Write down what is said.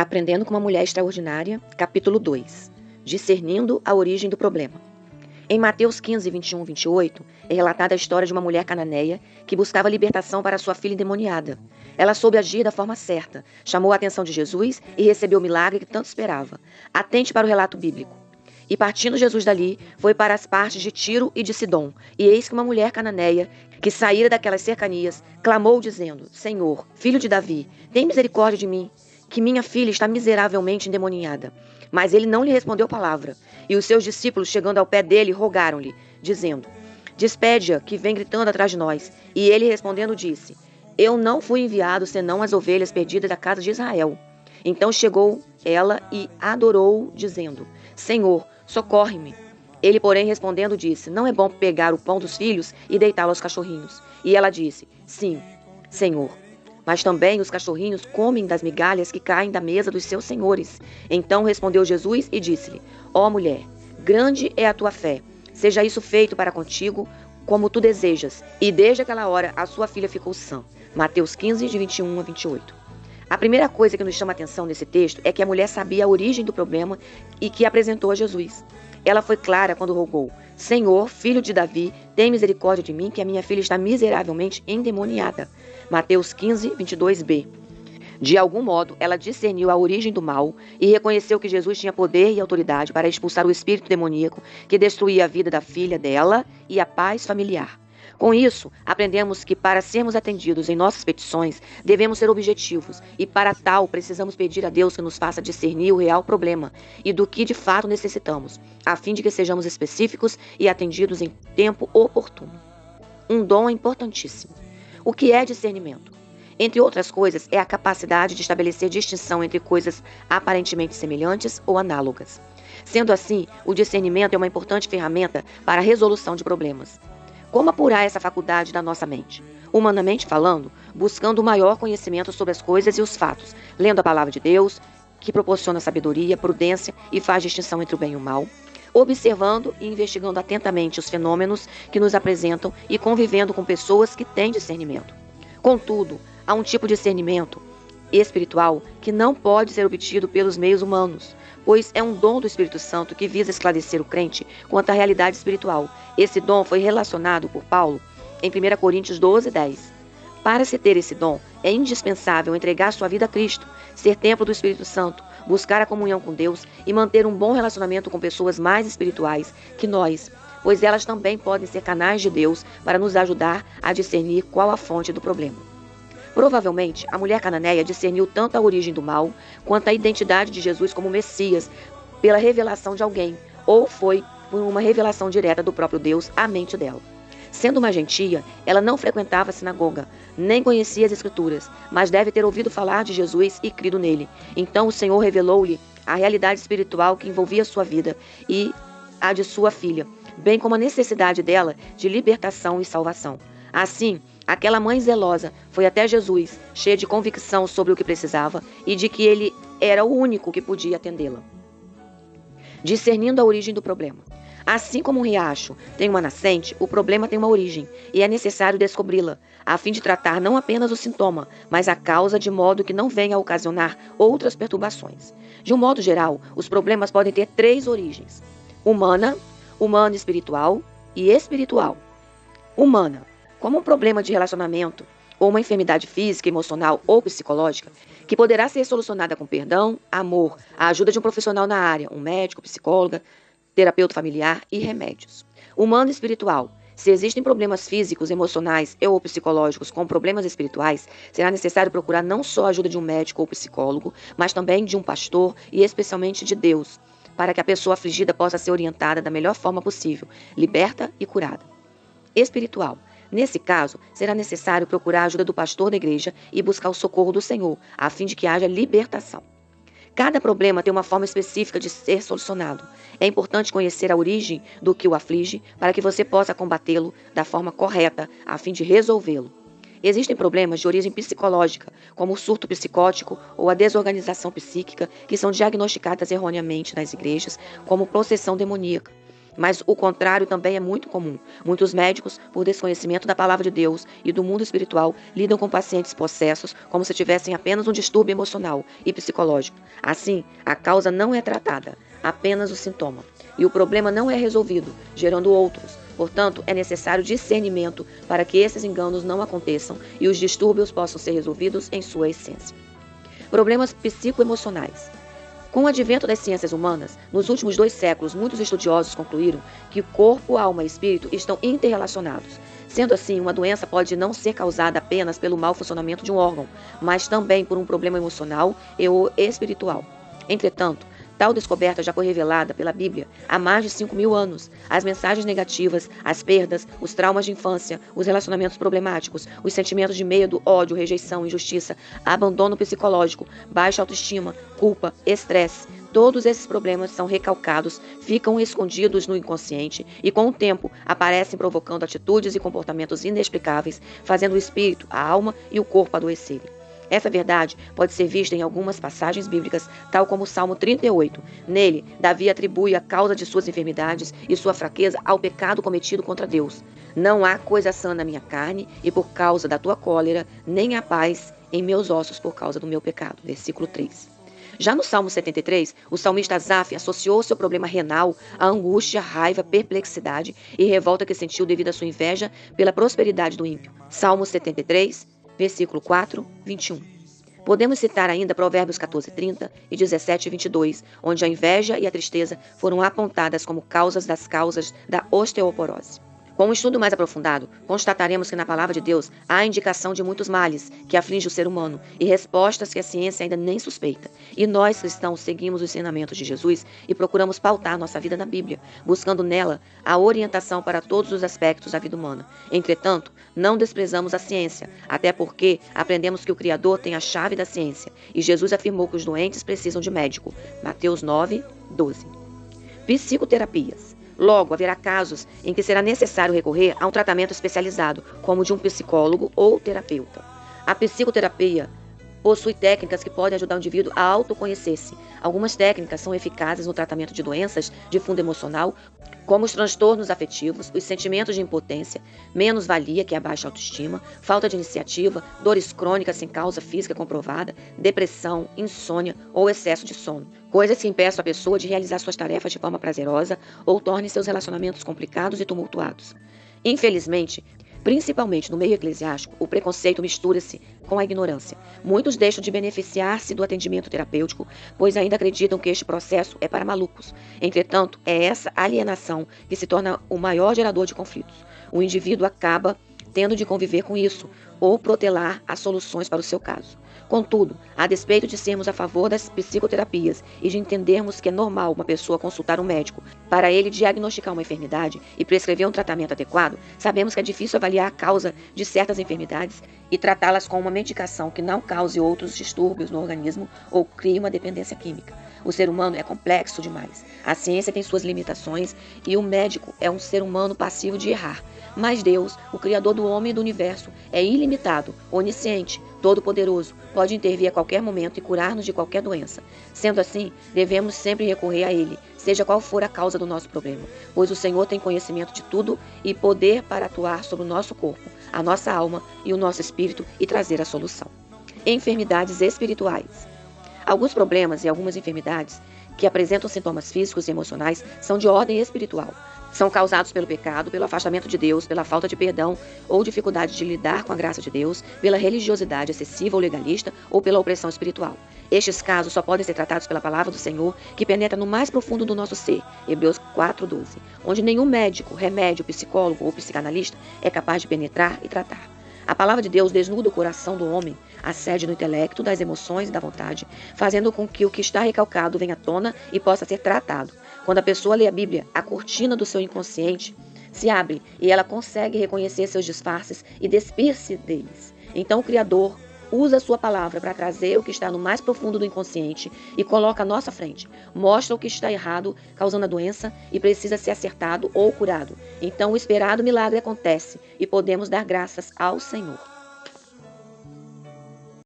Aprendendo com uma Mulher Extraordinária, capítulo 2. Discernindo a origem do problema. Em Mateus 15, 21 e 28, é relatada a história de uma mulher cananeia que buscava libertação para sua filha endemoniada. Ela soube agir da forma certa, chamou a atenção de Jesus e recebeu o milagre que tanto esperava. Atente para o relato bíblico. E partindo Jesus dali, foi para as partes de Tiro e de Sidom. E eis que uma mulher cananeia, que saíra daquelas cercanias, clamou dizendo: Senhor, filho de Davi, tem misericórdia de mim, que minha filha está miseravelmente endemoniada. Mas ele não lhe respondeu palavra. E os seus discípulos, chegando ao pé dele, rogaram-lhe, dizendo: Despede-a, que vem gritando atrás de nós. E ele respondendo disse: Eu não fui enviado senão as ovelhas perdidas da casa de Israel. Então chegou ela e adorou, dizendo: Senhor, socorre-me. Ele, porém, respondendo, disse: Não é bom pegar o pão dos filhos e deitá-lo aos cachorrinhos. E ela disse: Sim, Senhor. Mas também os cachorrinhos comem das migalhas que caem da mesa dos seus senhores. Então respondeu Jesus e disse-lhe: Ó mulher, grande é a tua fé. Seja isso feito para contigo, como tu desejas. E desde aquela hora a sua filha ficou sã. Mateus 15, de 21 a 28. A primeira coisa que nos chama a atenção nesse texto é que a mulher sabia a origem do problema e que apresentou a Jesus. Ela foi clara quando rogou: Senhor, filho de Davi, tem misericórdia de mim, que a minha filha está miseravelmente endemoniada. Mateus 15, 22b. De algum modo, ela discerniu a origem do mal e reconheceu que Jesus tinha poder e autoridade para expulsar o espírito demoníaco que destruía a vida da filha dela e a paz familiar. Com isso, aprendemos que para sermos atendidos em nossas petições, devemos ser objetivos e para tal precisamos pedir a Deus que nos faça discernir o real problema e do que de fato necessitamos, a fim de que sejamos específicos e atendidos em tempo oportuno. Um dom importantíssimo. O que é discernimento? Entre outras coisas, é a capacidade de estabelecer distinção entre coisas aparentemente semelhantes ou análogas. Sendo assim, o discernimento é uma importante ferramenta para a resolução de problemas. Como apurar essa faculdade da nossa mente? Humanamente falando, buscando o maior conhecimento sobre as coisas e os fatos, lendo a palavra de Deus, que proporciona sabedoria, prudência e faz distinção entre o bem e o mal, observando e investigando atentamente os fenômenos que nos apresentam e convivendo com pessoas que têm discernimento. Contudo, há um tipo de discernimento espiritual que não pode ser obtido pelos meios humanos, pois é um dom do Espírito Santo que visa esclarecer o crente quanto à realidade espiritual. Esse dom foi relacionado por Paulo em 1 Coríntios 12, 10. Para se ter esse dom, é indispensável entregar sua vida a Cristo, ser templo do Espírito Santo, buscar a comunhão com Deus e manter um bom relacionamento com pessoas mais espirituais que nós, pois elas também podem ser canais de Deus para nos ajudar a discernir qual a fonte do problema. Provavelmente, a mulher cananeia discerniu tanto a origem do mal quanto a identidade de Jesus como Messias pela revelação de alguém, ou foi por uma revelação direta do próprio Deus à mente dela. Sendo uma gentia, ela não frequentava a sinagoga, nem conhecia as Escrituras, mas deve ter ouvido falar de Jesus e crido nele. Então o Senhor revelou-lhe a realidade espiritual que envolvia sua vida e a de sua filha, bem como a necessidade dela de libertação e salvação. Assim, aquela mãe zelosa foi até Jesus, cheia de convicção sobre o que precisava e de que ele era o único que podia atendê-la. Discernindo a origem do problema. Assim como um riacho tem uma nascente, o problema tem uma origem, e é necessário descobri-la, a fim de tratar não apenas o sintoma, mas a causa, de modo que não venha a ocasionar outras perturbações. De um modo geral, os problemas podem ter 3 origens: humana, espiritual e espiritual. Humana, como um problema de relacionamento, ou uma enfermidade física, emocional ou psicológica, que poderá ser solucionada com perdão, amor, a ajuda de um profissional na área, um médico, psicóloga, terapeuta familiar e remédios. Humano e espiritual. Se existem problemas físicos, emocionais ou psicológicos com problemas espirituais, será necessário procurar não só a ajuda de um médico ou psicólogo, mas também de um pastor e especialmente de Deus, para que a pessoa afligida possa ser orientada da melhor forma possível, liberta e curada. Espiritual. Nesse caso, será necessário procurar a ajuda do pastor da igreja e buscar o socorro do Senhor, a fim de que haja libertação. Cada problema tem uma forma específica de ser solucionado. É importante conhecer a origem do que o aflige para que você possa combatê-lo da forma correta, a fim de resolvê-lo. Existem problemas de origem psicológica, como o surto psicótico ou a desorganização psíquica, que são diagnosticadas erroneamente nas igrejas como possessão demoníaca. Mas o contrário também é muito comum. Muitos médicos, por desconhecimento da palavra de Deus e do mundo espiritual, lidam com pacientes possessos como se tivessem apenas um distúrbio emocional e psicológico. Assim, a causa não é tratada, apenas o sintoma. E o problema não é resolvido, gerando outros. Portanto, é necessário discernimento para que esses enganos não aconteçam e os distúrbios possam ser resolvidos em sua essência. Problemas psicoemocionais. Com o advento das ciências humanas, nos últimos 2 séculos, muitos estudiosos concluíram que corpo, alma e espírito estão interrelacionados. Sendo assim, uma doença pode não ser causada apenas pelo mau funcionamento de um órgão, mas também por um problema emocional e ou espiritual. Entretanto, tal descoberta já foi revelada pela Bíblia há mais de 5.000 anos. As mensagens negativas, as perdas, os traumas de infância, os relacionamentos problemáticos, os sentimentos de medo, ódio, rejeição, injustiça, abandono psicológico, baixa autoestima, culpa, estresse. Todos esses problemas são recalcados, ficam escondidos no inconsciente e, com o tempo, aparecem provocando atitudes e comportamentos inexplicáveis, fazendo o espírito, a alma e o corpo adoecerem. Essa verdade pode ser vista em algumas passagens bíblicas, tal como o Salmo 38. Nele, Davi atribui a causa de suas enfermidades e sua fraqueza ao pecado cometido contra Deus. Não há coisa sã na minha carne, e por causa da tua cólera, nem há paz em meus ossos por causa do meu pecado. Versículo 3. Já no Salmo 73, o salmista Asaf associou seu problema renal à angústia, raiva, perplexidade e revolta que sentiu devido à sua inveja pela prosperidade do ímpio. Salmo 73, versículo 4, 21. Podemos citar ainda Provérbios 14:30 e 17:22, onde a inveja e a tristeza foram apontadas como causas das causas da osteoporose. Com um estudo mais aprofundado, constataremos que na palavra de Deus há indicação de muitos males que afligem o ser humano e respostas que a ciência ainda nem suspeita. E nós, cristãos, seguimos os ensinamentos de Jesus e procuramos pautar nossa vida na Bíblia, buscando nela a orientação para todos os aspectos da vida humana. Entretanto, não desprezamos a ciência, até porque aprendemos que o Criador tem a chave da ciência e Jesus afirmou que os doentes precisam de médico. Mateus 9:12. Psicoterapias. Logo, haverá casos em que será necessário recorrer a um tratamento especializado, como o de um psicólogo ou terapeuta. A psicoterapia possui técnicas que podem ajudar o indivíduo a autoconhecer-se. Algumas técnicas são eficazes no tratamento de doenças de fundo emocional, como os transtornos afetivos, os sentimentos de impotência, menos-valia, que é a baixa autoestima, falta de iniciativa, dores crônicas sem causa física comprovada, depressão, insônia ou excesso de sono. Coisas que impeçam a pessoa de realizar suas tarefas de forma prazerosa ou tornem seus relacionamentos complicados e tumultuados. Infelizmente, principalmente no meio eclesiástico, o preconceito mistura-se com a ignorância. Muitos deixam de beneficiar-se do atendimento terapêutico, pois ainda acreditam que este processo é para malucos. Entretanto, é essa alienação que se torna o maior gerador de conflitos. O indivíduo acaba tendo de conviver com isso, ou protelar as soluções para o seu caso. Contudo, a despeito de sermos a favor das psicoterapias e de entendermos que é normal uma pessoa consultar um médico para ele diagnosticar uma enfermidade e prescrever um tratamento adequado, sabemos que é difícil avaliar a causa de certas enfermidades e tratá-las com uma medicação que não cause outros distúrbios no organismo ou crie uma dependência química. O ser humano é complexo demais. A ciência tem suas limitações e o médico é um ser humano passivo de errar. Mas Deus, o Criador do homem e do universo, é ilimitado, onisciente, todo-poderoso, pode intervir a qualquer momento e curar-nos de qualquer doença. Sendo assim, devemos sempre recorrer a Ele, seja qual for a causa do nosso problema, pois o Senhor tem conhecimento de tudo e poder para atuar sobre o nosso corpo, a nossa alma e o nosso espírito e trazer a solução. Enfermidades espirituais. Alguns problemas e algumas enfermidades que apresentam sintomas físicos e emocionais são de ordem espiritual. São causados pelo pecado, pelo afastamento de Deus, pela falta de perdão ou dificuldade de lidar com a graça de Deus, pela religiosidade excessiva ou legalista ou pela opressão espiritual. Estes casos só podem ser tratados pela palavra do Senhor, que penetra no mais profundo do nosso ser, Hebreus 4:12, onde nenhum médico, remédio, psicólogo ou psicanalista é capaz de penetrar e tratar. A palavra de Deus desnuda o coração do homem, a sede do intelecto, das emoções e da vontade, fazendo com que o que está recalcado venha à tona e possa ser tratado. Quando a pessoa lê a Bíblia, a cortina do seu inconsciente se abre e ela consegue reconhecer seus disfarces e despir-se deles. Então o Criador usa a sua palavra para trazer o que está no mais profundo do inconsciente e coloca à nossa frente. Mostra o que está errado, causando a doença e precisa ser acertado ou curado. Então o esperado milagre acontece e podemos dar graças ao Senhor.